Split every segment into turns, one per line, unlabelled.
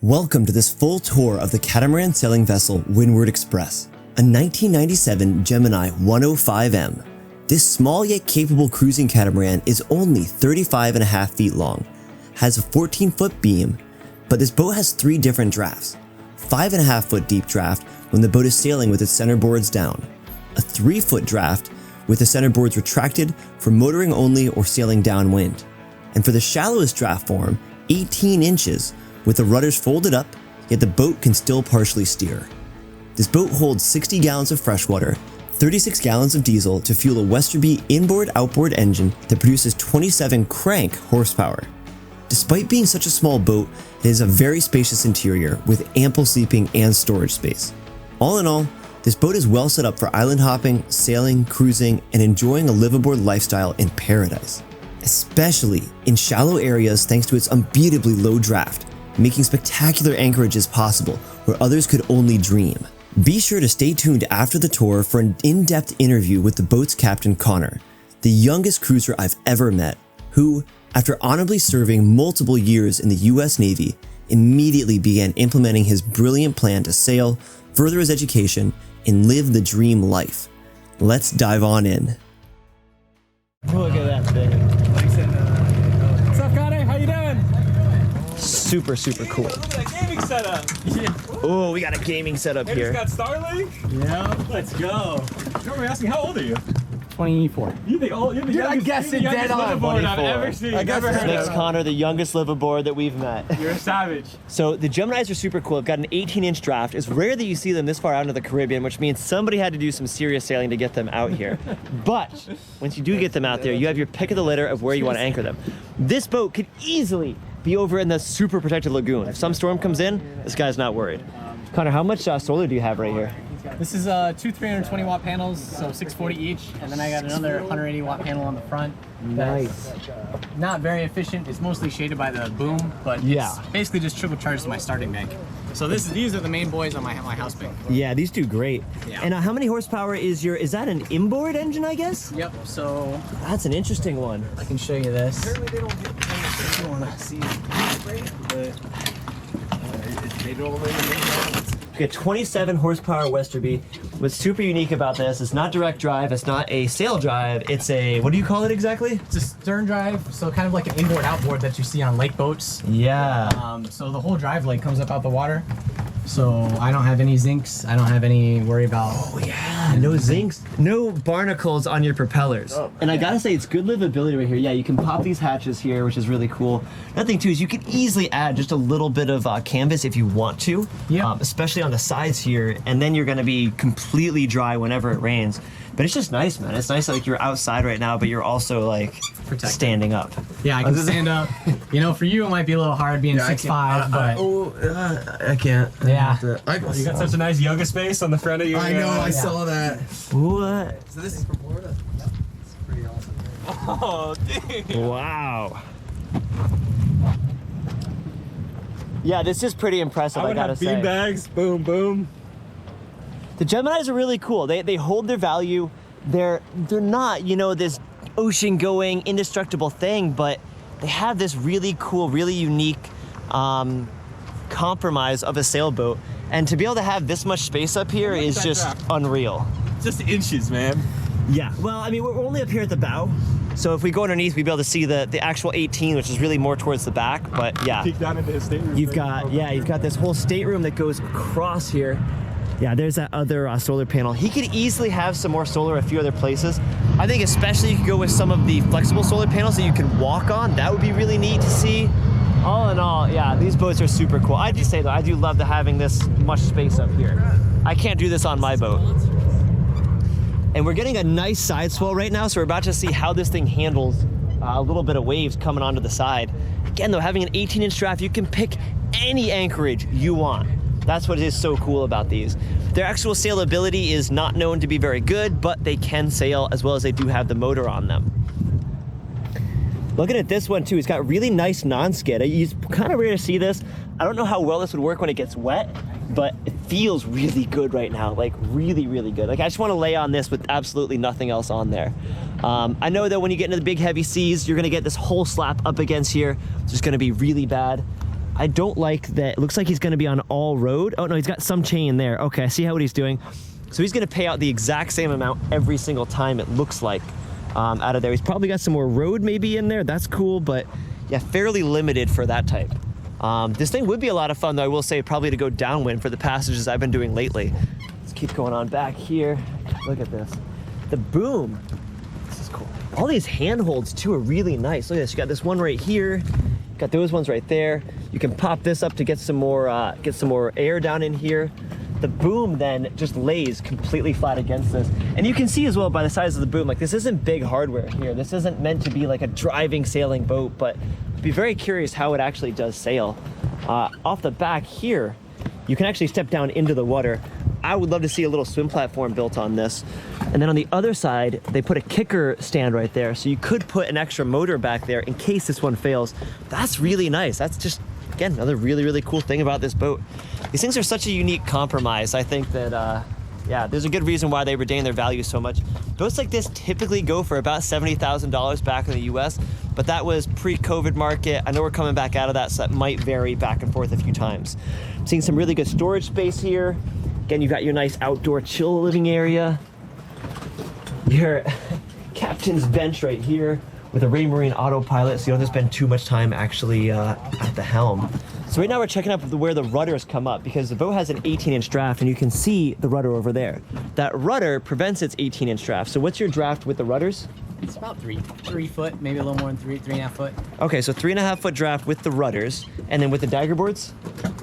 Welcome to this full tour of the catamaran sailing vessel Windward Express, a 1997 Gemini 105M. This small yet capable cruising catamaran is only 35.5 feet long, has a 14-foot beam, but this boat has 3 different drafts. 5.5-foot deep draft when the boat is sailing with its centerboards down, a 3-foot draft with the centerboards retracted for motoring only or sailing downwind, and for the shallowest draft form, 18 inches with the rudders folded up, yet the boat can still partially steer. This boat holds 60 gallons of freshwater, 36 gallons of diesel to fuel a Westerby inboard-outboard engine that produces 27 crank horsepower. Despite being such a small boat, it has a very spacious interior with ample sleeping and storage space. All in all, this boat is well set up for island hopping, sailing, cruising, and enjoying a liveaboard lifestyle in paradise. Especially in shallow areas thanks to its unbeatably low draft, making spectacular anchorages possible where others could only dream. Be sure to stay tuned after the tour for an in-depth interview with the boat's captain Connor, the youngest cruiser I've ever met, who, after honorably serving multiple years in the US Navy, immediately began implementing his brilliant plan to sail, further his education, and live the dream life. Let's dive on in.
Look at that thing.
What's up, Connor? How you doing?
Super cool.
Look at that gaming setup. Yeah.
Oh, we got a gaming setup here.
Got Starlink?
Yeah.
Let's go. You're asking, how old are you?
24.
You're the youngest,
I guess it dead on.
liveaboard I've
24.
ever seen.
I guess
Never
it's
heard
Makes
of.
Connor the youngest liveaboard that we've met.
You're a savage.
So the Geminis are super cool. They've got an 18-inch draft. It's rare that you see them this far out into the Caribbean, which means somebody had to do some serious sailing to get them out here. But once you do get them out there, you have your pick of the litter of where you want to anchor them. This boat could easily be over in the super protected lagoon. If some storm comes in, this guy's not worried. Connor, how much solar do you have right here?
This is 2 320 watt panels, so 640 each, and then I got another 180 watt panel on the front.
Nice.
Not very efficient. It's mostly shaded by the boom, but
Yeah.
it's basically just triple charged to my starting bank. So these are the main boys on my house bank.
Yeah, these do great.
Yeah.
And how many horsepower is that an inboard engine, I guess?
Yep. So
That's an interesting one.
I can show you this.
Apparently they don't get if you want to see but they don't really
We got 27 horsepower Westerby. What's super unique about this, it's not direct drive, it's not a sail drive, it's a, what do you call it exactly?
It's a stern drive, so kind of like an inboard outboard that you see on lake boats.
Yeah.
So the whole drive leg comes up out the water. So I don't have any zincs. I don't have any worry about.
Oh yeah, no zincs, no barnacles on your propellers. Oh, and I gotta say, it's good livability right here. Yeah, you can pop these hatches here, which is really cool. Another thing too is you can easily add just a little bit of canvas if you want to.
Yeah.
Especially on the sides here, and then you're gonna be completely dry whenever it rains. But it's just nice, man. It's nice like you're outside right now, but you're also like
Protected.
standing up.
Yeah, I can stand up. You know, for you it might be a little hard being 6'5", but
I can't.
yeah.
You got such a nice yoga space on the front of your
I know, I saw that.
What?
So this is from Florida? Yep. It's pretty awesome.
Oh, damn.
Wow. Yeah, this is pretty impressive, I
would
gotta
have
say.
bean bags. Boom, boom.
The Geminis are really cool. They hold their value. They're not, you know, this ocean-going, indestructible thing, but they have this really cool, really unique compromise of a sailboat. And to be able to have this much space up here is just unreal.
Just inches, man.
Yeah, well, I mean, we're only up here at the bow. So if we go underneath, we'd be able to see the actual 18, which is really more towards the back, but yeah.
Peek down into his stateroom.
You've got this whole stateroom that goes across here. Yeah, there's that other solar panel. He could easily have some more solar a few other places. I think especially you could go with some of the flexible solar panels that you can walk on. That would be really neat to see. All in all, yeah, these boats are super cool. I do say though, I do love having this much space up here. I can't do this on my boat. And we're getting a nice side swell right now, so we're about to see how this thing handles a little bit of waves coming onto the side. Again though, having an 18-inch draft, you can pick any anchorage you want. That's what is so cool about these. Their actual sailability is not known to be very good, but they can sail as well as they do have the motor on them. Looking at this one too, it's got really nice non-skid. It's kind of rare to see this. I don't know how well this would work when it gets wet, but it feels really good right now, like really good. Like I just want to lay on this with absolutely nothing else on there. I know that when you get into the big heavy seas, you're gonna get this whole slap up against here. It's just gonna be really bad. I don't like that. It looks like he's gonna be on all road. Oh no, he's got some chain there. Okay, I see what he's doing. So he's gonna pay out the exact same amount every single time, it looks like, out of there. He's probably got some more road maybe in there. That's cool, but yeah, fairly limited for that type. This thing would be a lot of fun though, I will say, probably to go downwind for the passages I've been doing lately. Let's keep going on back here. Look at this. The boom. This is cool. All these handholds too are really nice. Look at this. You got this one right here. Got those ones right there. You can pop this up to get some more air down in here. The boom then just lays completely flat against this. And you can see as well by the size of the boom, like this isn't big hardware here. This isn't meant to be like a driving sailing boat, but I'd be very curious how it actually does sail. Off the back here, you can actually step down into the water. I would love to see a little swim platform built on this. And then on the other side, they put a kicker stand right there. So you could put an extra motor back there in case this one fails. That's really nice. That's just, again, another really, really cool thing about this boat. These things are such a unique compromise. I think that, yeah, there's a good reason why they retain their value so much. Boats like this typically go for about $70,000 back in the US, but that was pre-COVID market. I know we're coming back out of that, so that might vary back and forth a few times. I'm seeing some really good storage space here. Again, you've got your nice outdoor chill living area. Your captain's bench right here with a Raymarine autopilot, so you don't have to spend too much time actually at the helm. So right now we're checking out where the rudders come up, because the boat has an 18-inch draft and you can see the rudder over there. That rudder prevents its 18-inch draft. So what's your draft with the rudders?
It's about 3 foot, maybe a little more than 3.5 foot.
Okay, so 3.5 foot draft with the rudders, and then with the dagger boards?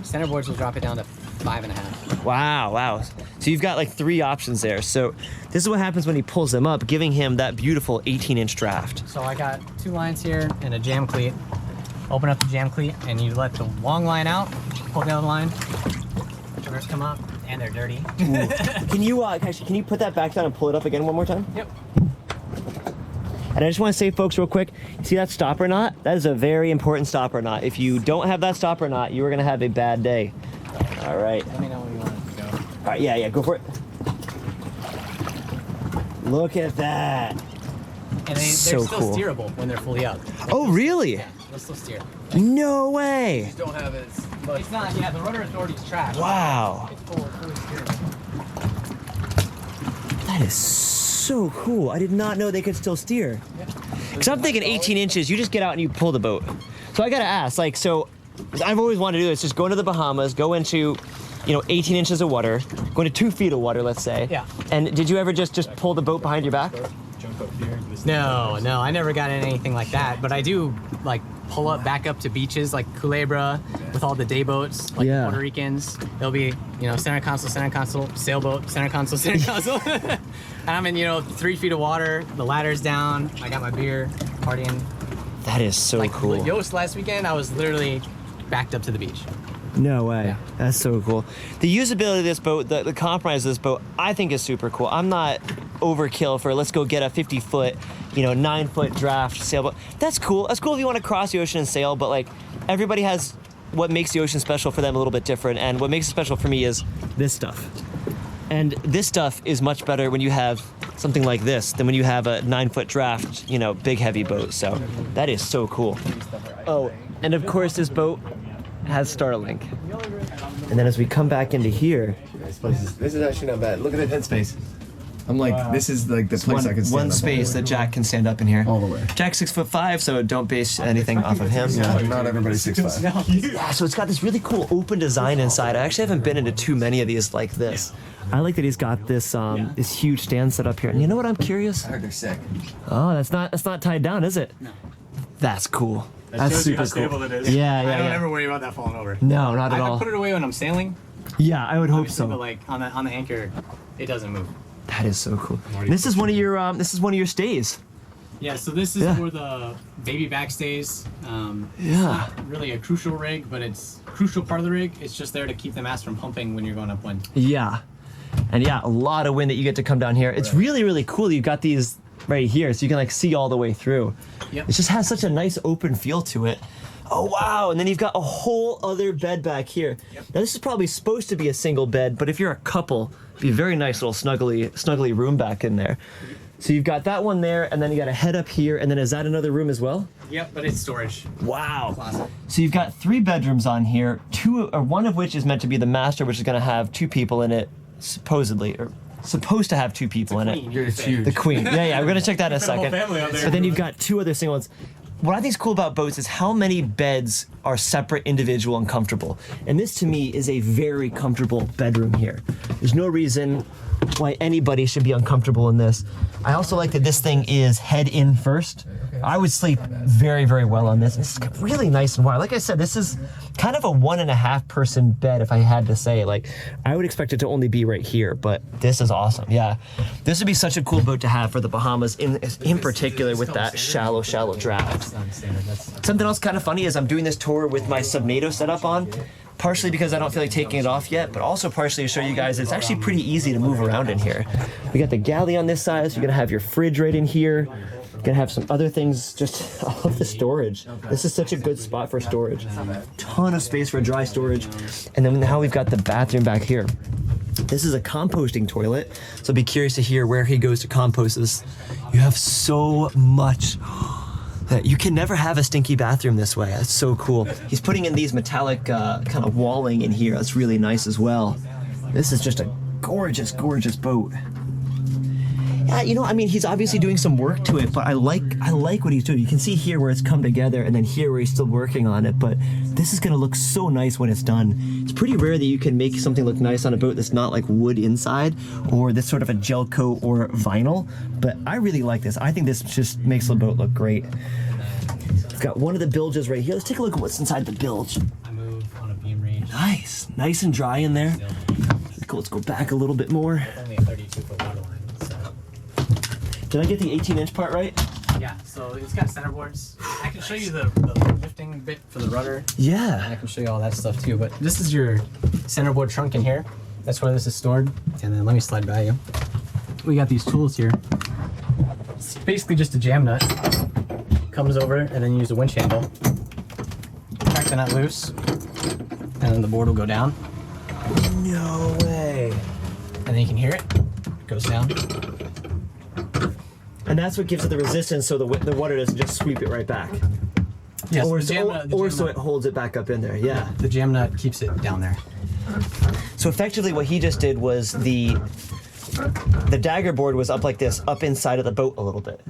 Centerboards will drop it down to 5.5.
Wow. So you've got like 3 options there. So this is what happens when he pulls them up, giving him that beautiful 18-inch draft.
So I got 2 lines here and a jam cleat. Open up the jam cleat and you let the long line out, pull the other line, rudders come up, and they're dirty.
Can you put that back down and pull it up again one more time?
Yep.
And I just want to say, folks, real quick, see that stopper knot? That is a very important stopper knot. If you don't have that stopper knot, you are going to have a bad day. All right.
Let me know when you want it to go.
All right, yeah, go for it. Look at that.
And they're
So
still
cool.
steerable when they're fully up.
Oh, really?
They'll still steer.
No way.
Don't have it.
It's not, yeah, the rudder authority's trash.
Wow.
It's fully steerable.
That is so cool. I did not know they could still steer. Because I'm thinking 18 inches, you just get out and you pull the boat. So I gotta ask, like, so I've always wanted to do this, just go into the Bahamas, go into, 18 inches of water, go into 2 feet of water, let's say.
Yeah.
And did you ever just pull the boat behind your back?
Jump up here.
No, I never got anything like that. But I do like pull up back up to beaches like Culebra with all the day boats, like
Yeah.
Puerto Ricans. They'll be, center console, sailboat, center console. And I'm in, 3 feet of water, the ladder's down, I got my beer, partying.
That is so
Like
cool.
Yost last weekend, I was literally backed up to the beach.
No way.
Yeah.
That's so cool. The usability of this boat, the compromise of this boat, I think is super cool. I'm not overkill for let's go get a 50-foot, 9-foot draft sailboat. That's cool. That's cool if you want to cross the ocean and sail, but like everybody has what makes the ocean special for them a little bit different. And what makes it special for me is this stuff. And this stuff is much better when you have something like this than when you have a 9-foot draft, big heavy boat. So that is so cool. Oh, and of course this boat has Starlink. And then as we come back into here,
This is actually not bad. Look at the headspace. I'm like, this is like the place I can stand
one
up
space that Jack can stand up in here.
all the way.
Jack's 6'5", so don't base anything off of him.
Yeah, not everybody's 6'5".
Yeah, so it's got this really cool open design inside. I actually haven't been into too many of these like this. I like that he's got this this huge stand set up here. And you know what I'm curious?
I heard they're sick.
Oh, that's not tied down, is it? No. That's cool. That's
shows you
super
how stable
cool.
it is.
Yeah.
I don't ever worry about that falling over.
No, not at
I
all.
put it away when I'm sailing,
Yeah, I would hope
obviously, but
so.
like on the anchor, it doesn't move.
That is so cool. This is one of your stays.
Yeah, so this is
Yeah.
for the baby backstays.
Yeah.
It's not really a crucial rig, but it's a crucial part of the rig. It's just there to keep the mast from pumping when you're going upwind.
Yeah. And yeah, a lot of wind that you get to come down here. It's really, really cool that you've got these right here so you can like see all the way through.
Yep.
It just has such a nice open feel to it. Oh wow, and then you've got a whole other bed back here.
Yep.
Now this is probably supposed to be a single bed, but if you're a couple, it'd be a very nice little snuggly room back in there. So you've got that one there, and then you got a head up here, and then is that another room as well?
Yep, but it's storage.
Wow.
Closet.
So you've got 3 bedrooms on here, one of which is meant to be the master, which is going to have 2 people in it, supposedly, or supposed to have 2 people in it.
It's huge.
The queen. Yeah, we're going to check that in a second.
family out there.
But then you've got 2 other single ones. What I think is cool about boats is how many beds are separate, individual, and comfortable. And this to me is a very comfortable bedroom here. There's no reason why anybody should be uncomfortable in this. I also like that this thing is head in first. I would sleep very, very well on this. It's really nice and wide. Like I said, this is kind of a 1.5 person bed if I had to say. Like, I would expect it to only be right here, but this is awesome. Yeah, this would be such a cool boat to have for the Bahamas, in particular with that shallow draft. Something else kind of funny is I'm doing this tour with my Subnado setup on. Partially because I don't feel like taking it off yet, but also partially to show you guys it's actually pretty easy to move around in here. We got the galley on this side, so you're gonna have your fridge right in here. You're gonna have some other things, just all of the storage. This is such a good spot for storage. Ton of space for dry storage. And then now we've got the bathroom back here. This is a composting toilet, so I'll be curious to hear where he goes to compost this. You have so much. You can never have a stinky bathroom this way. That's so cool. He's putting in these metallic kind of walling in here. That's really nice as well. This is just a gorgeous, gorgeous boat. Yeah, you know, I mean, he's obviously doing some work to it, but I like what he's doing. You can see here where it's come together, and then here where he's still working on it. But this is gonna look so nice when it's done. It's pretty rare that you can make something look nice on a boat that's not like wood inside, or this sort of a gel coat or vinyl. But I really like this. I think this just makes the boat look great. We've got one of the bilges right here. Let's take a look at what's inside the bilge.
I move on a beam range.
Nice and dry in there. Cool. Let's go back a little bit more.
Only a 32-foot water line. So.
Did I get the 18-inch part right?
Yeah, so it's got centerboards. I can show you the lifting bit for the rudder. And
Yeah.
I can show you all that stuff too. But this is your centerboard trunk in here. That's where this is stored. And then let me slide by you. We got these tools here. It's basically just a jam nut. Comes over and then you use a winch handle. Crack the nut loose. And then the board will go down.
No way.
And then you can hear it. It goes down.
And that's what gives it the resistance, so the water doesn't just sweep it right back.
Yes,
Or,
the
so,
jam nut,
or so it holds it back up in there, yeah.
the jam nut keeps it down there.
So effectively what he just did was the dagger board was up like this, up inside of the boat a little bit.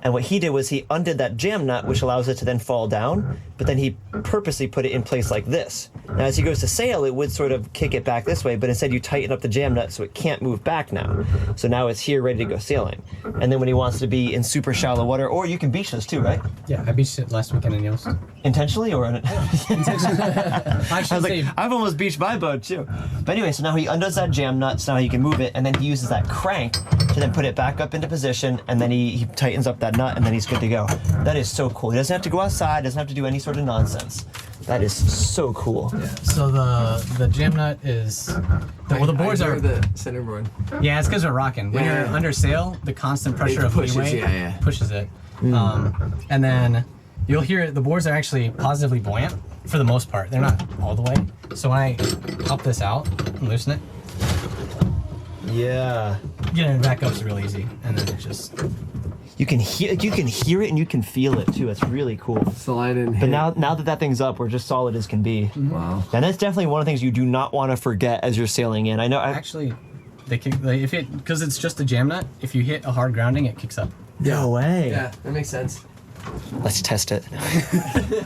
And what he did was he undid that jam nut, which allows it to then fall down, but then he purposely put it in place like this. Now as he goes to sail, it would sort of kick it back this way, but instead you tighten up the jam nut so it can't move back now. So now it's here ready to go sailing. And then when he wants to be in super shallow water, or you can beach this too, right?
Yeah, I beached it last weekend in Yost.
Intentionally or?
I
I
should
was
say,
like, I've almost beached my boat too. But anyway, so now he undoes that jam nut, so now he can move it, and then he uses that crank to then put it back up into position, and then he tightens up that nut, and then he's good to go. That is so cool. He doesn't have to go outside, doesn't have to do any sort of nonsense. That is so cool.
so the jam nut is, well, the boards
I
are,
the centerboard.
yeah, it's because we're rocking. When
Yeah,
you're
yeah.
under sail, the constant pressure of
pushes,
leeway
yeah.
pushes it. And then you'll hear the boards are actually positively buoyant for the most part. They're not all the way. So when I pop this out and loosen it,
Yeah.
getting it back up is real easy. And then it just,
You can hear it and you can feel it too. It's really cool.
Slide in.
But now that thing's up, we're just solid as can be.
Wow.
And that's definitely one of the things you do not want to forget as you're sailing in. I know.
actually, they kick, if it, because it's just a jam nut, if you hit a hard grounding, it kicks up.
No way.
Yeah, that makes sense.
Let's test it.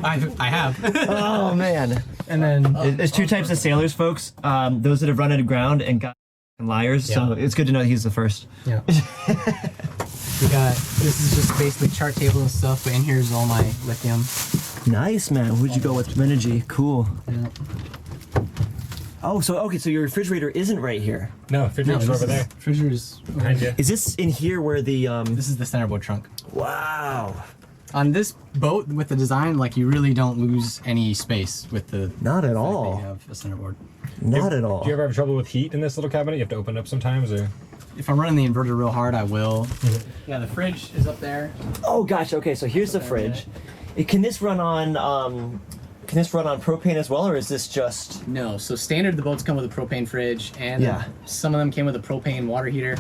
I have.
Oh man.
And then
There's 2 types of sailors, folks. Those that have run aground and got liars. So
Yeah.
it's good to know he's the first.
yeah. We got, this is just basically chart table and stuff, but in here is all my lithium.
Nice, man. Who'd you go with? Minergy. Cool.
Yeah.
Oh, so okay, so your refrigerator isn't right here.
No, refrigerator's over there.
Refrigerator's
Behind you.
Is this in here where the
This is the centerboard trunk.
Wow.
On this boat with the design, like you really don't lose any space with the.
Not at
fact that
all.
You have a centerboard.
Not at all.
Do you ever have trouble with heat in this little cabinet? You have to open it up sometimes, or?
If I'm running the inverter real hard, I will. Yeah, the fridge is up there.
Oh gosh. Okay, so here's the fridge. Can this run on propane as well, or is this just?
No, so standard the boats come with a propane fridge, and
Yeah.
some of them came with a propane water heater.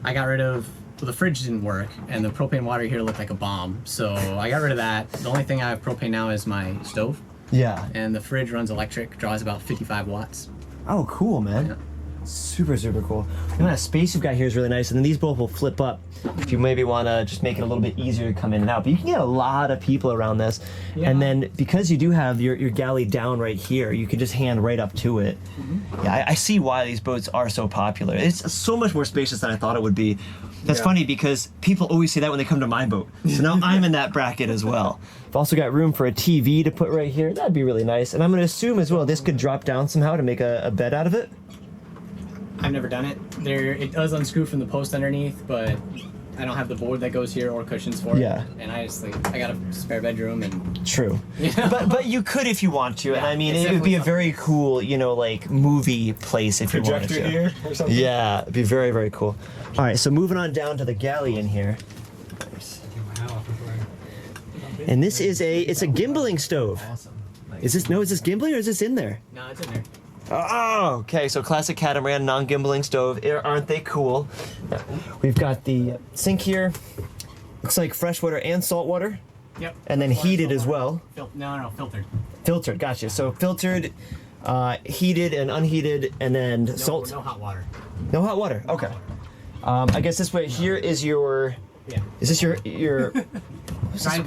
I got rid of the fridge didn't work, and the propane water heater looked like a bomb. So I got rid of that. The only thing I have propane now is my stove,
Yeah.
and the fridge runs electric, draws about 55 watts.
Oh, cool, man.
Yeah.
Super, super cool. The amount of space you've got here is really nice, and then these both will flip up if you maybe want to just make it a little bit easier to come in and out. But you can get a lot of people around this, and then because you do have your galley down right here, you can just hand right up to it. Yeah, I see why these boats are so popular. It's so much more spacious than I thought it would be. That's funny because people always say that when they come to my boat. So now I'm in that bracket as well. I've also got room for a TV to put right here. That'd be really nice. And I'm going to assume as well this could drop down somehow to make a bed out of it.
I've never done it. It does unscrew from the post underneath, but I don't have the board that goes here or cushions for it.
Yeah.
And I got a spare bedroom and.
True.
Yeah.
But you could if you want to. And
Yeah,
I mean,
it's
it would be a
definitely
very cool, like movie place if you wanted
Projector
to.
here or something?
Yeah, it'd be very, very cool. All right, so moving on down to the galley in here. And this is it's a gimbaling stove.
Awesome.
Is this gimbaling or is this in there?
No, it's in there.
Oh, okay, so classic Catamaran non-gimbaling stove. Aren't they cool? We've got the sink here. Looks like freshwater and saltwater.
Yep.
And then heated as well.
No, filtered.
Filtered, gotcha. So filtered, heated and unheated, and then salt.
No hot water.
No hot water, okay. I guess this way here is your,
Yeah.
is this your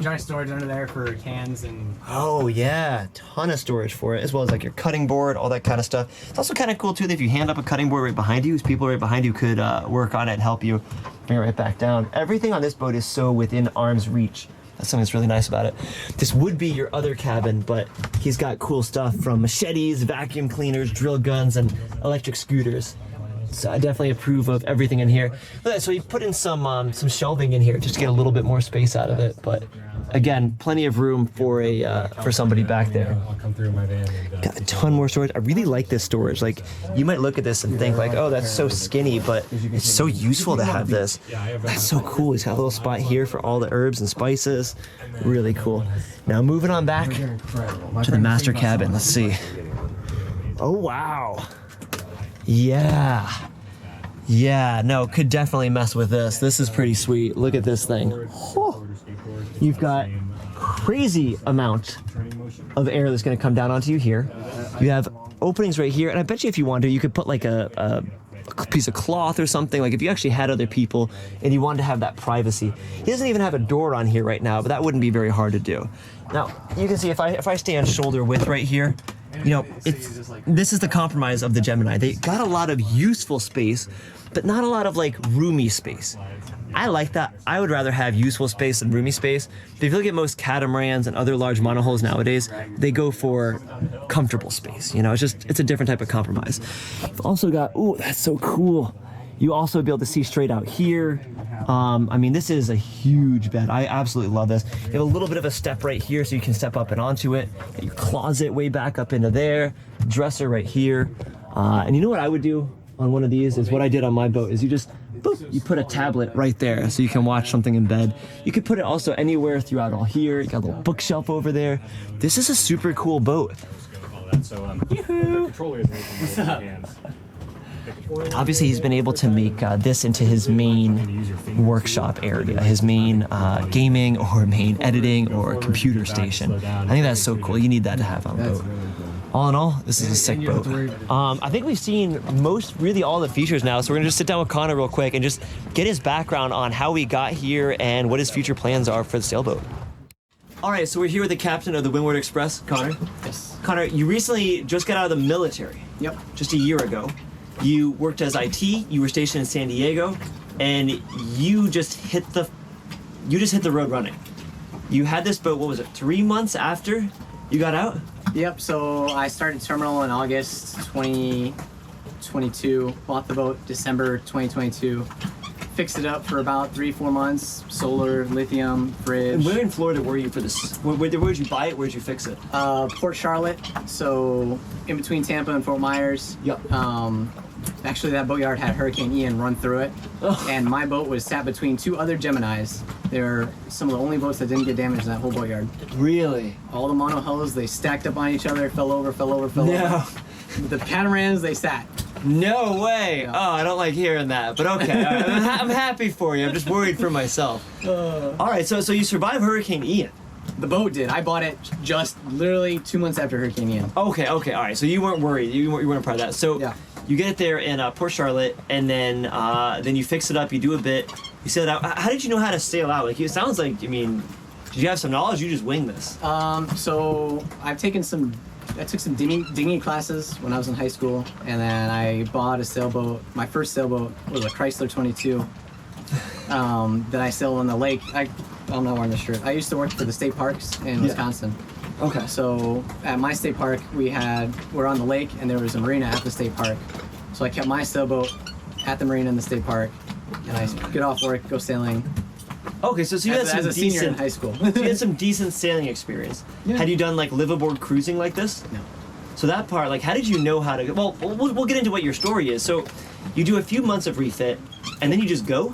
Dry storage under there for cans and.
oh yeah, ton of storage for it, as well as like your cutting board, all that kind of stuff. It's also kind of cool too that if you hand up a cutting board right behind you, people right behind you could work on it and help you bring it right back down. Everything on this boat is so within arm's reach. That's something that's really nice about it. This would be your other cabin, but he's got cool stuff from machetes, vacuum cleaners, drill guns, and electric scooters. So I definitely approve of everything in here. So we put in some shelving in here just to get a little bit more space out of it. But again, plenty of room for somebody back there.
I'll come through my van. And,
Got a ton more storage. I really like this storage. Like, you might look at this and think like, oh, that's so skinny, but it's so useful to have this. That's so cool. He's got a little spot here for all the herbs and spices. Really cool. Now moving on back to the master cabin. Let's see. Oh, wow. Yeah, no, could definitely mess with this. This is pretty sweet. Look at this thing. Oh, you've got crazy amount of air that's going to come down onto you here. You have openings right here, and I bet you if you wanted to, you could put like a piece of cloth or something. Like if you actually had other people and you wanted to have that privacy. He doesn't even have a door on here right now, but that wouldn't be very hard to do. Now, you can see if I stand shoulder width right here, this is the compromise of the Gemini. They got a lot of useful space, but not a lot of like roomy space. I like that. I would rather have useful space than roomy space. But if you look at most catamarans and other large monohulls nowadays, they go for comfortable space. It's a different type of compromise. You've also got, ooh, that's so cool. You also be able to see straight out here. I mean, this is a huge bed. I absolutely love this. You have a little bit of a step right here so you can step up and onto it. Got your closet way back up into there. Dresser right here. And you know what I would do on one of these is what I did on my boat is you just, boop, you put a tablet right there so you can watch something in bed. You could put it also anywhere throughout all here. You got a little bookshelf over there. This is a super cool boat.
What's up?
Obviously, he's been able to make this into his main workshop area, his main gaming or main editing or computer station. I think that's so cool. You need that to have on a boat. All in all, this is a sick boat. I think we've seen really all the features now, so we're gonna just sit down with Connor real quick and just get his background on how we got here and what his future plans are for the sailboat. All right, so we're here with the captain of the Windward Express, Connor.
Yes.
Connor, you recently just got out of the military.
Yep.
Just a year ago. You worked as IT, you were stationed in San Diego, and you just hit the road running. You had this boat, what was it, 3 months after you got out?
Yep, so I started terminal in August 2022, bought the boat December 2022, fixed it up for about 3-4 months, solar, lithium, fridge.
And where in Florida were you for this? Where'd you buy it, where'd you fix it?
Port Charlotte, so in between Tampa and Fort Myers.
Yep.
Actually, that boatyard had Hurricane Ian run through it, and my boat was sat between 2 other Geminis. They're some of the only boats that didn't get damaged in that whole boatyard.
Really?
All the monohulls, they stacked up on each other, fell over.
Yeah.
The Catamarans, they sat.
No way.
Yeah.
Oh, I don't like hearing that, but okay. I'm happy for you. I'm just worried for myself. All right, so you survived Hurricane Ian.
The boat did. I bought it just literally 2 months after Hurricane Ian.
Okay, all right. So you weren't worried. You weren't part of that. So
Yeah.
you get it there in Port Charlotte, and then you fix it up. You do a bit. You sail it out. How did you know how to sail out? Like, it sounds like, I mean, did you have some knowledge? You just wing this.
So I took some dinghy classes when I was in high school, and then I bought a sailboat. My first sailboat was a Chrysler 22 that I sailed on the lake. I'm not wearing this shirt. I used to work for the state parks in Wisconsin.
Okay.
So at my state park, we're on the lake, and there was a marina at the state park. So I kept my sailboat at the marina in the state park, and I get off work, go sailing.
Okay, so you had
As
some
a senior in
decent
high school.
so you had some decent sailing experience.
Yeah.
Had you done like liveaboard cruising like this?
No.
So that part, like, how did you know how to? Well, we'll get into what your story is. So you do a few months of refit, and then you just go.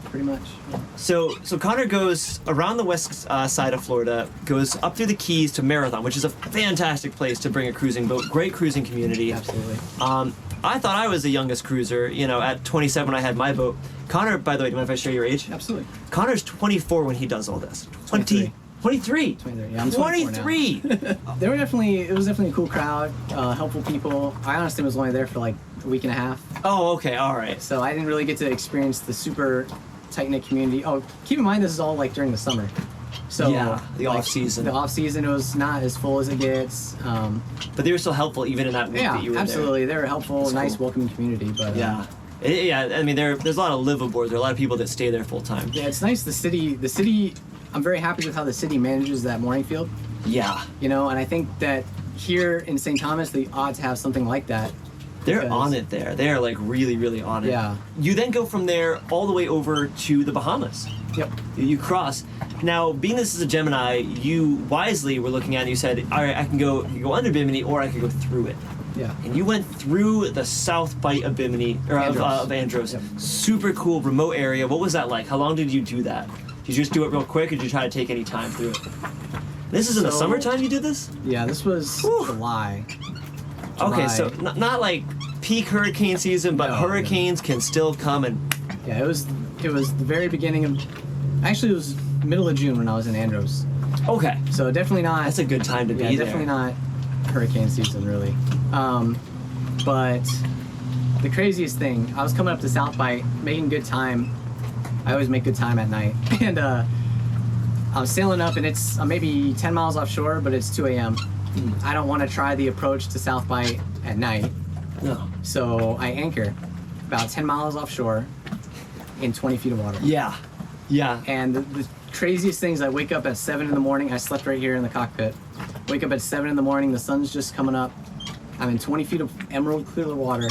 Pretty much. Yeah.
So Connor goes around the west side of Florida, goes up through the Keys to Marathon, which is a fantastic place to bring a cruising boat. Great cruising community.
Absolutely.
I thought I was the youngest cruiser. You know, at 27 when I had my boat. Connor, by the way, do you mind if I share your age?
Absolutely.
Connor's 24 when he does all this.
23.
23.
23. Yeah, I'm 24 now.
23.
It was definitely a cool crowd, helpful people. I honestly was only there for like a week and a half,
Oh, okay, all right.
so I didn't really get to experience the super tight-knit community. Oh, keep in mind this is all like during the summer. So
Yeah, the
like,
off-season.
The off season, it was not as full as it gets.
But they were still helpful even in that week
Yeah,
that you were
absolutely. They were helpful,
That's
nice,
cool.
welcoming community. But
there. Yeah. I mean, there's a lot of liveaboards. There are a lot of people that stay there full time.
yeah, it's nice. The city. I'm very happy with how the city manages that mooring field.
Yeah.
You know, and I think that here in St. Thomas, they ought to have something like that.
They're
Because-
on it there. They are like really, really on it.
Yeah.
You then go from there all the way over to the Bahamas.
Yep.
You cross. Now, being this is a Gemini, you wisely were looking at it and you said, all right, I can go under Bimini or I could go through it.
Yeah.
And you went through the south bight of Bimini, or of Andros.
Yep.
Super cool, remote area. What was that like? How long did you do that? Did you just do it real quick or did you try to take any time through it? This is in the
So-
summertime you did this?
Yeah, this was
Whew.
July.
Okay, so
July.
not like peak hurricane season, but
No,
hurricanes can still come and
Yeah, it was the very beginning of. Actually, it was middle of June when I was in Andros.
okay.
So definitely not.
That's a good time to be
Yeah,
there.
definitely not hurricane season really. But the craziest thing, I was coming up to South Bight, making good time. I always make good time at night, and I'm sailing up, and I'm maybe 10 miles offshore, but it's 2 a.m. I don't want to try the approach to South Bight at night,
No.
so I anchor about 10 miles offshore in 20 feet of water.
Yeah. Yeah.
And the craziest thing is I wake up at 7 in the morning. I slept right here in the cockpit. Wake up at 7 in the morning. The sun's just coming up. I'm in 20 feet of emerald clear water.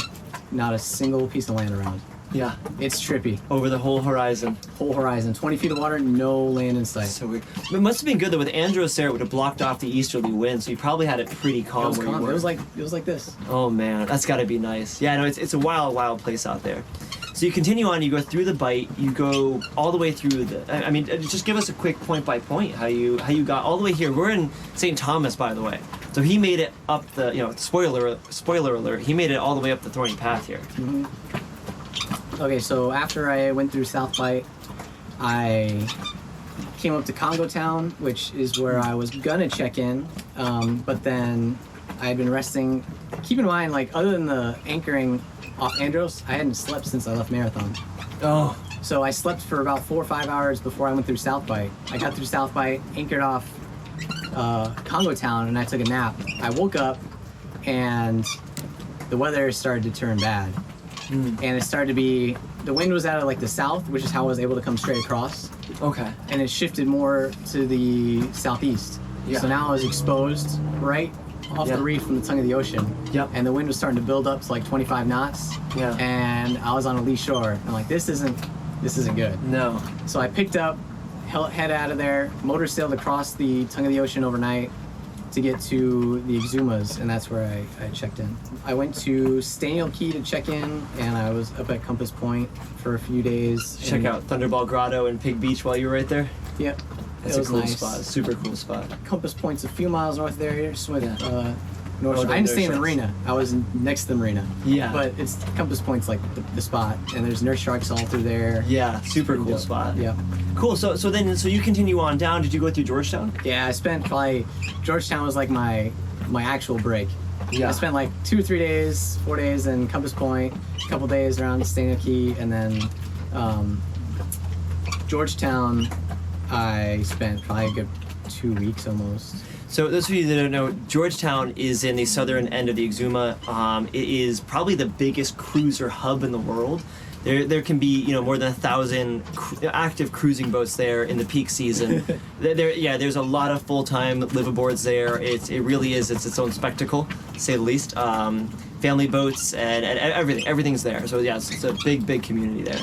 Not a single piece of land around.
Yeah.
It's trippy.
Over the whole horizon.
Whole horizon. 20 feet of water, no land in sight.
So weird. It must have been good though with Andros there. It would have blocked off the easterly wind, so you probably had it pretty
It
calm
was
where you
calm.
were.
It was like this.
Oh man, that's got to be nice. Yeah, no, it's a wild place out there. So you continue on. You go through the bight. You go all the way through the. I mean, just give us a quick point by point how you got all the way here. We're in St. Thomas, by the way. So he made it up the. Spoiler alert. He made it all the way up the thorny path here.
Okay, so after I went through South Bight, I came up to Congo Town, which is where I was gonna check in, but then I had been resting. Keep in mind, like, other than the anchoring off Andros, I hadn't slept since I left Marathon.
Oh.
So I slept for about 4 or 5 hours before I went through South Bight. I got through South Bight, anchored off Congo Town, and I took a nap. I woke up, and the weather started to turn bad. And it started to be, the wind was out of like the south, which is how I was able to come straight across,
Okay.
and it shifted more to the southeast.
Yeah.
So now I was exposed right off
Yeah.
the reef from the tongue of the ocean.
Yep.
And the wind was starting to build up to like 25 knots.
Yeah.
And I was on a lee shore. I'm like, this isn't good.
No.
So I picked up, head out of there, motor sailed across the tongue of the ocean overnight to get to the Exumas, and that's where I checked in. I went to Staniel Key to check in, and I was up at Compass Point for a few days.
Check
and-
out Thunderball Grotto and Pig Beach while you were right there.
Yep.
That's
it
a
was
cool
nice.
spot. Super cool spot.
Compass Point's a few miles north of there, just with
Yeah.
North Shore.
the
I didn't stay in the
North Shores.
marina. I was next to the marina.
Yeah.
But it's Compass Point's like the spot, and there's nurse sharks all through there.
Yeah, super cool
Yeah.
spot.
Yeah.
Cool. So you continue on down. Did you go through Georgetown?
Yeah, I spent probably Georgetown was like my actual break.
Yeah.
I spent like 2 or 3 days, 4 days in Compass Point, a couple days around Stana Key, and then Georgetown. I spent probably a good 2 weeks almost.
So those of you that don't know, Georgetown is in the southern end of the Exuma. It is probably the biggest cruiser hub in the world. There can be more than 1,000 active cruising boats there in the peak season. There's a lot of full-time liveaboards there. It really is. It's its own spectacle, to say the least. Family boats and everything's there. So yeah, it's a big community there.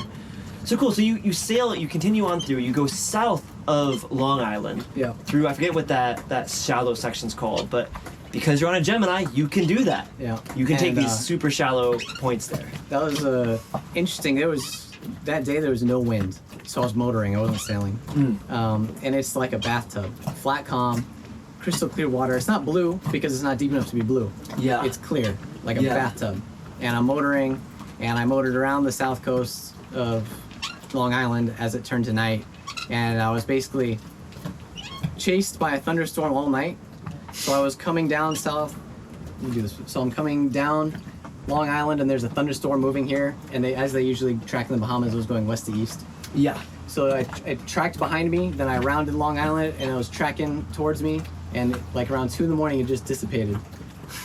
So cool. So you sail. You continue on through. You go south of Long Island.
Yeah.
Through, I forget what that shallow section's called, but because you're on a Gemini, you can do that.
Yeah.
You can take
And,
these super shallow points there.
That was interesting. That day there was no wind, so I was motoring. I wasn't sailing. And it's like a bathtub, flat calm, crystal clear water. It's not blue because it's not deep enough to be blue.
Yeah.
It's clear, like a
Yeah.
bathtub. And I'm motoring, and I motored around the south coast of Long Island as it turned to night, and I was basically chased by a thunderstorm all night. So I was coming down south. Let me do this. So I'm coming down Long Island, and there's a thunderstorm moving here, and as they usually track in the Bahamas, it was going west to east.
Yeah.
So it tracked behind me, then I rounded Long Island, and it was tracking towards me, and like around 2 in the morning, it just dissipated.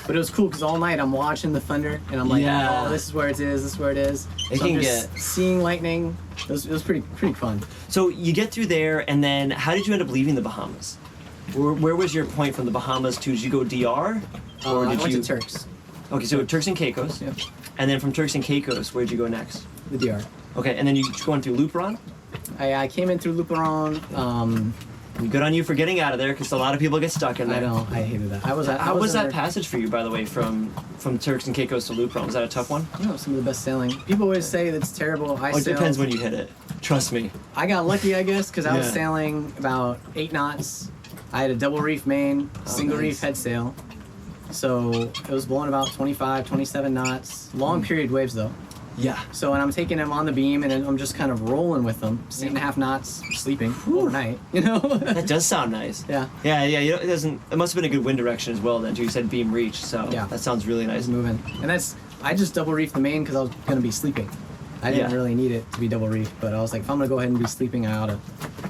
But it was cool because all night I'm watching the thunder, and I'm like,
Yeah.
oh, this is where it is, this is where it is.
It
So I'm
can
just seeing lightning. It was pretty fun.
So you get through there, and then how did you end up leaving the Bahamas? Where was your point from the Bahamas to? Did you go DR? Or
I
did
went
you?
to Turks,
Okay, so Turks and Caicos.
Yep.
And then from Turks and Caicos, where'd you go next?
the DR.
Okay, and then you going through Luperon?
I came in through Luperon.
Good on you for getting out of there, because a lot of people get stuck in there.
I hated that.
How was
in
that
there-
passage for you, by the way, from Turks and Caicos to Luperon? Was that a tough one?
Some of the best sailing. People always say that's terrible.
Oh, it depends when you hit it. Trust me.
I got lucky, I guess, because I was
Yeah.
sailing about 8 knots. I had a double reef main, single
nice.
reef head sail. So it was blowing about 25, 27 knots. Long period waves, though.
Yeah.
So, and I'm taking them on the beam, and I'm just kind of rolling with them. 8.5 knots, sleeping overnight,
That does sound nice.
Yeah.
Yeah. It must have been a good wind direction as well then, too. You said beam reach, so
Yeah.
that sounds really nice.
It's moving. And I just double reefed the main because I was going to be sleeping. I didn't
Yeah.
really need it to be double reefed, but I was like, if I'm going to go ahead and be sleeping, I ought to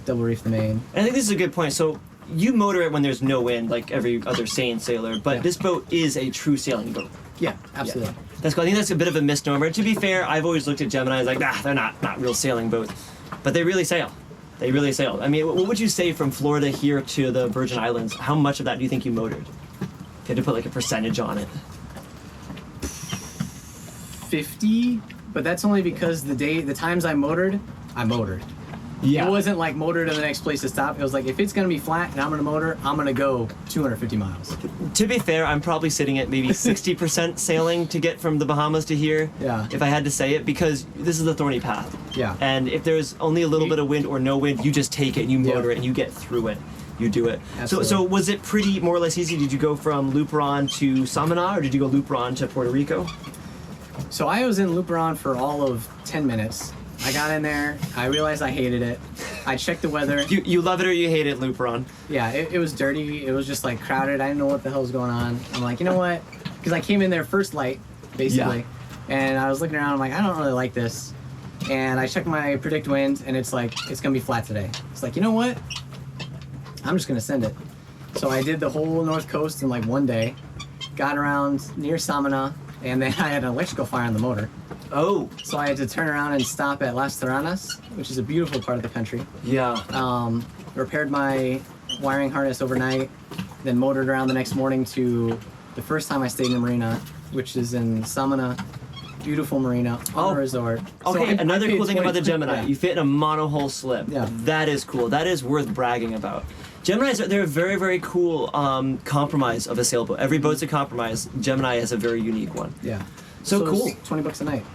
double reef the main.
And I think this is a good point. So you motor it when there's no wind, like every other sane sailor, but
Yeah.
this boat is a true sailing boat.
Yeah, absolutely.
That's cool. I think that's a bit of a misnomer. To be fair, I've always looked at Gemini as like, they're not real sailing boats, but they really sail. They really sail. I mean, what would you say from Florida here to the Virgin Islands? How much of that do you think you motored? If you had to put like a percentage on it.
50, but that's only because the times I motored.
Yeah.
It wasn't like motor to the next place to stop. It was like, if it's gonna be flat and I'm gonna motor, I'm gonna go 250 miles.
To be fair, I'm probably sitting at maybe 60% sailing to get from the Bahamas to here.
Yeah.
If I had to say it, because this is the thorny path.
Yeah.
And if there's only a little bit of wind or no wind, you just take it and you
Yeah.
motor it and you get through it. You do it.
Absolutely.
So was it pretty more or less easy? Did you go from Luperon to Samana, or did you go Luperon to Puerto Rico?
So I was in Luperon for all of 10 minutes. I got in there. I realized I hated it. I checked the weather.
You love it or you hate it, Luperon.
Yeah, it was dirty. It was just like crowded. I didn't know what the hell was going on. I'm like, you know what? Because I came in there first light, basically. And I was looking around. I'm like, I don't really like this. And I checked my predict wind, and it's like, it's going to be flat today. It's like, you know what? I'm just going to send it. So I did the whole North Coast in like one day. Got around near Samana, and then I had an electrical fire on the motor.
Oh.
So I had to turn around and stop at Las Terranas, which is a beautiful part of the country.
Yeah.
Repaired my wiring harness overnight, then motored around the next morning to the first time I stayed in the marina, which is in Samana. Beautiful marina on a resort.
Okay,
So I
another
paid
cool thing about the
20
Gemini,
yeah.
you fit in a monohull slip.
Yeah.
That is cool. That is worth bragging about. Geminis, they're a very, very cool compromise of a sailboat. Every boat's a compromise. Gemini is a very unique one.
Yeah.
So cool.
it's $20 a night.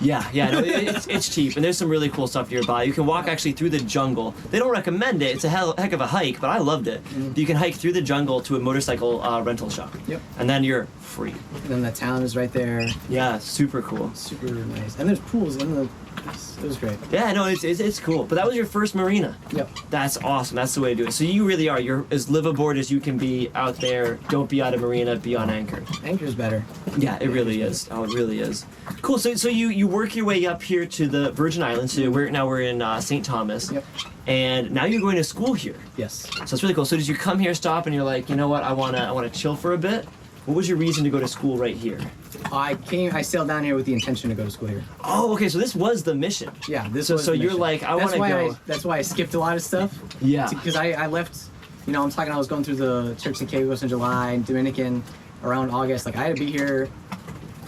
Yeah, no, it's cheap, and there's some really cool stuff nearby. You can walk actually through the jungle. They don't recommend it. It's a heck of a hike, but I loved it. You can hike through the jungle to a motorcycle rental shop.
Yep.
And then you're free.
And then the town is right there.
Yeah, super cool.
Super nice. And there's pools in the. It was great.
Yeah, no, it's cool. But that was your first marina.
Yep.
That's awesome. That's the way to do it. So you really are. You're as live aboard as you can be out there. Don't be out of marina. Be on anchor.
Anchor's better.
Yeah, it really is. Oh, it really is. Cool. So you work your way up here to the Virgin Islands. So we're in St. Thomas.
Yep.
And now you're going to school here.
Yes.
So it's really cool. So did you come here, stop, and you're like, you know what? I wanna chill for a bit. What was your reason to go to school right here?
I sailed down here with the intention to go to school here.
Oh, okay. So this was the mission.
Yeah, this
So
was the
you're
mission.
like, I want to go.
That's why I skipped a lot of stuff.
Yeah.
Because I left, I'm talking, I was going through the Turks and Caicos in July, Dominican around August. Like, I had to be here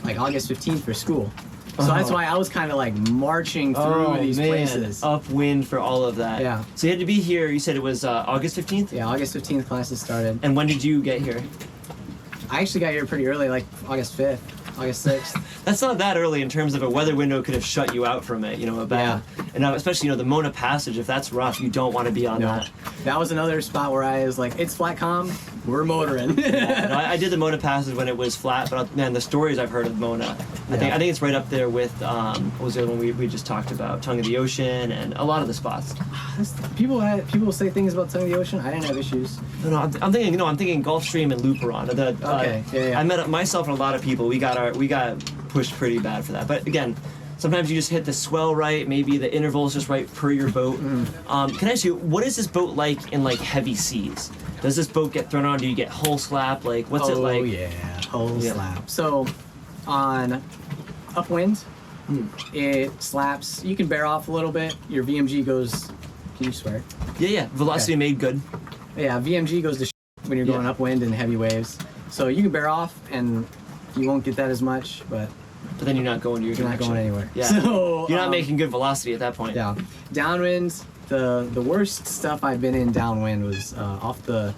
like August 15th for school. So that's why I was kind of like marching through these places.
Upwind for all of that.
Yeah.
So you had to be here, you said it was August 15th?
Yeah, August 15th classes started.
And when did you get here?
I actually got here pretty early, like August 5th, August 6th.
That's not that early in terms of a weather window could have shut you out from it, a bad.
Yeah.
And especially, the Mona Passage, if that's rough, you don't want to be on that.
That was another spot where I was like, it's flat comm, we're motoring.
Yeah, no, I did the Mona Passage when it was flat, but man, the stories I've heard of Mona, I think it's right up there with what was the other one we just talked about, Tongue of the Ocean, and a lot of the spots.
People say things about Tongue of the Ocean. I didn't have issues.
No, I'm thinking Gulfstream and Luperon.
Okay. Yeah.
I met myself and a lot of people. We got pushed pretty bad for that. But again, sometimes you just hit the swell right. Maybe the interval is just right per your boat. Can I ask you, what is this boat like in heavy seas? Does this boat get thrown on? Do you get hull slap? What's it like?
Oh yeah, hull slap. So on upwind, it slaps. You can bear off a little bit. Your VMG goes. Can you swear?
Yeah. Velocity made good.
Yeah, VMG goes to when you're going upwind in heavy waves. So you can bear off and you won't get that as much, but
then you're not going to your
you're
direction.
not going anywhere.
Yeah.
So,
you're not making good velocity at that point.
Yeah. Downwind, the worst stuff I've been in downwind was off the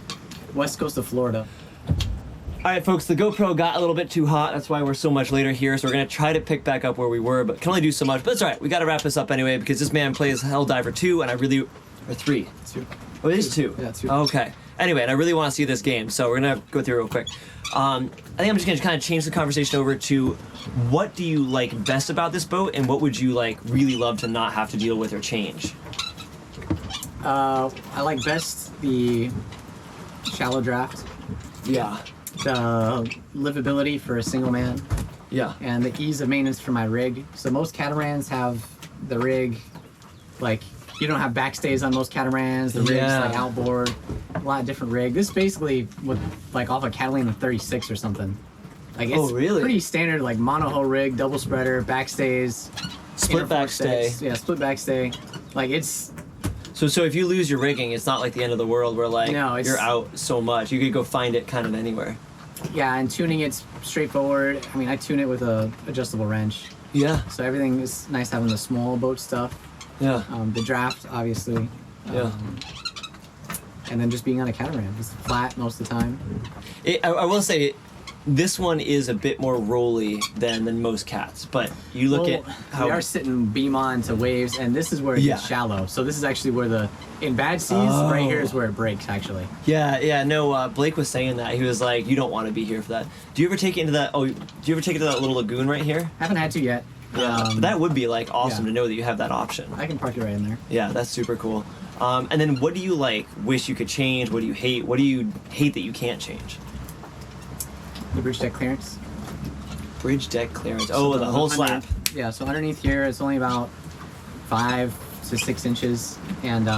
west coast of Florida.
All right, folks, the GoPro got a little bit too hot. That's why we're so much later here. So we're going to try to pick back up where we were, but can only do so much. But it's all right. We got to wrap this up anyway because this man plays Helldiver 2, and or 3.
2.
Oh, it is 2?
Yeah, 2.
Okay. Anyway, and I really want to see this game, so we're going to go through it real quick. I think I'm just going to kind of change the conversation over to what do you like best about this boat, and what would you really love to not have to deal with or change?
I like best the shallow draft.
Yeah.
The livability for a single man,
Yeah.
and the ease of maintenance for my rig. So most catamarans have the rig, you don't have backstays on most catamarans. The rig's outboard, a lot of different rig. This basically with off a Catalina 36 or something. It's
really?
pretty standard monohull rig, double spreader, backstays,
Split
inner
backstay.
forksets. Yeah, split backstay. It's
So if you lose your rigging, it's not like the end of the world where
No, it's-
you're out so much. You could go find it kind of anywhere.
yeah, and tuning it's straightforward. I mean, I tune it with a adjustable wrench.
Yeah.
So everything is nice having the small boat stuff.
Yeah.
The draft, obviously.
Yeah.
And then just being on a catamaran. It's flat most of the time.
I will say, this one is a bit more rolly than most cats, but you look at how
we are sitting beam on to waves, and this is where it gets shallow. So this is actually where in bad seas, right here is where it breaks, actually.
No, Blake was saying that. He was like, you don't want to be here for that. Do you ever take it into that, do you ever take it to that little lagoon right here?
Haven't had to yet.
But that would be awesome
yeah.
to know that you have that option.
I can park it right in there.
Yeah, that's super cool. And then what do you wish you could change? What do you hate? What do you hate that you can't change?
The bridge deck clearance.
Bridge deck clearance. Oh, the whole slap.
Yeah, so underneath here, it's only about 5 to 6 inches, and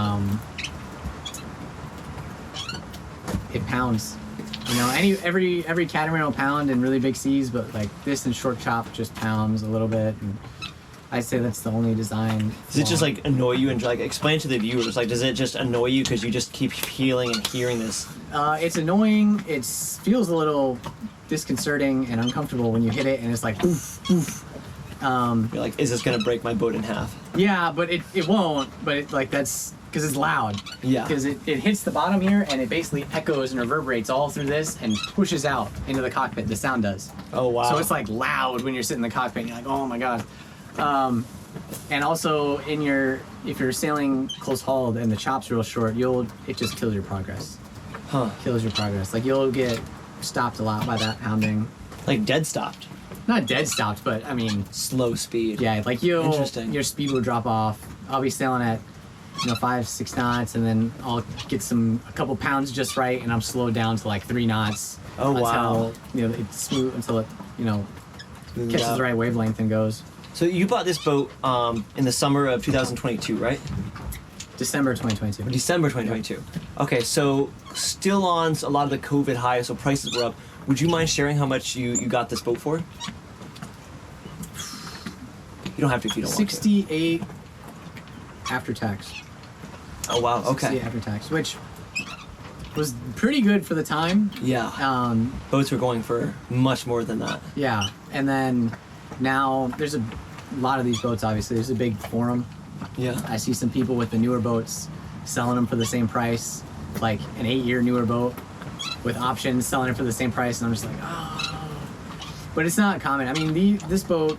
it pounds. Every catamaran will pound in really big seas, but this in short chop just pounds a little bit. And I'd say that's the only design.
Does it just annoy you and explain to the viewers? Does it just annoy you because you just keep feeling and hearing this?
It's annoying. It feels a little disconcerting and uncomfortable when you hit it, and it's oof, oof.
You're like, is this gonna break my boat in half?
Yeah, but it won't. But that's because it's loud.
Yeah.
Because it hits the bottom here, and it basically echoes and reverberates all through this and pushes out into the cockpit. The sound does.
Oh wow.
So it's loud when you're sitting in the cockpit, and you're like, oh my god. And also if you're sailing close hauled and the chop's real short, it just kills your progress.
Huh.
Kills your progress. Like you'll get stopped a lot by that pounding.
Like dead stopped.
Not dead stopped, but I mean
Slow speed.
yeah, like
Interesting.
your speed will drop off. I'll be sailing at 5-6 knots, and then I'll get a couple pounds just right, and I'm slowed down to like 3 knots.
Oh, wow.
Until it's smooth, until it
Smooth
catches
out.
the right wavelength and goes.
So you bought this boat in the summer of 2022, right?
December 2022.
December 2022. Okay, so still on a lot of the COVID high, so prices were up. Would you mind sharing how much you got this boat for? You don't have to if you don't want to.
68 after tax.
Oh wow. Okay.
68 after tax, which was pretty good for the time.
Yeah. Boats were going for much more than that.
Yeah, and then now there's a lot of these boats. Obviously, there's a big forum.
Yeah.
I see some people with the newer boats selling them for the same price, like an 8-year newer boat with options, selling it for the same price, and I'm just like, oh. But it's not common. I mean, these boats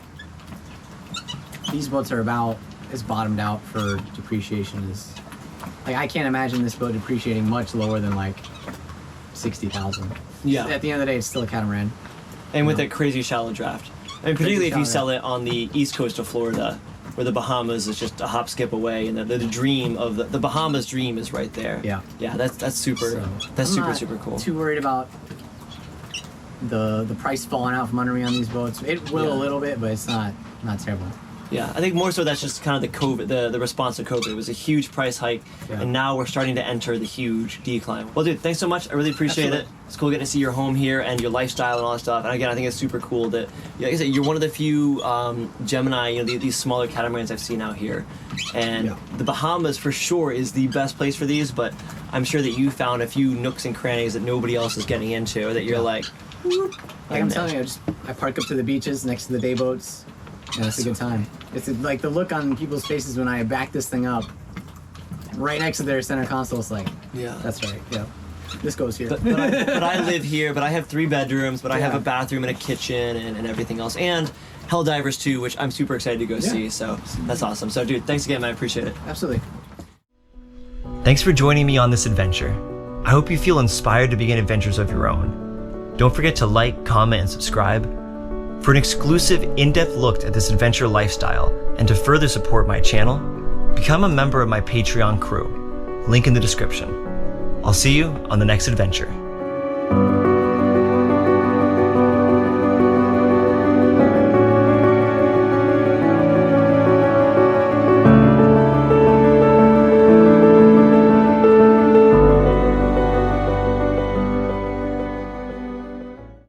are about as bottomed out for depreciation as. Like, I can't imagine this boat depreciating much lower than like 60,000.
Yeah.
At the end of the day, it's still a catamaran.
And with
No.
that crazy shallow draft. I mean, particularly if you
shallow
sell it on the east coast of Florida, where the Bahamas is just a hop skip away, and the dream of the Bahamas dream is right there.
Yeah.
Yeah, that's super.
So,
That's
I'm
super
not
super cool.
Too worried about the price falling out from under me on these boats. It will
Yeah.
a little bit, but it's not terrible.
Yeah, I think more so that's just kind of the COVID, the response to COVID. It was a huge price hike,
Yeah.
and now we're starting to enter the huge decline. Well, dude, thanks so much. I really appreciate
Absolutely.
it. It's cool getting to see your home here and your lifestyle and all that stuff. And again, I think it's super cool that, like I said, you're one of the few Gemini, these smaller catamarans I've seen out here. And
Yeah.
the Bahamas for sure is the best place for these, but I'm sure that you found a few nooks and crannies that nobody else is getting into, that you're like,
Like I'm telling you, I park up to the beaches next to the day boats, and it's a good time. It's like the look on people's faces when I back this thing up, right next to their center console. It's like,
yeah.
that's right, yeah. This goes here.
But I live here, but I have 3 bedrooms, but I have
Yeah.
a bathroom and a kitchen and everything else. And Helldivers too, which I'm super excited to go see. So that's awesome. So dude, thanks again, man. I appreciate it.
Absolutely.
Thanks for joining me on this adventure. I hope you feel inspired to begin adventures of your own. Don't forget to like, comment, and subscribe. For an exclusive, in-depth look at this adventure lifestyle and to further support my channel, become a member of my Patreon crew. Link in the description. I'll see you on the next adventure.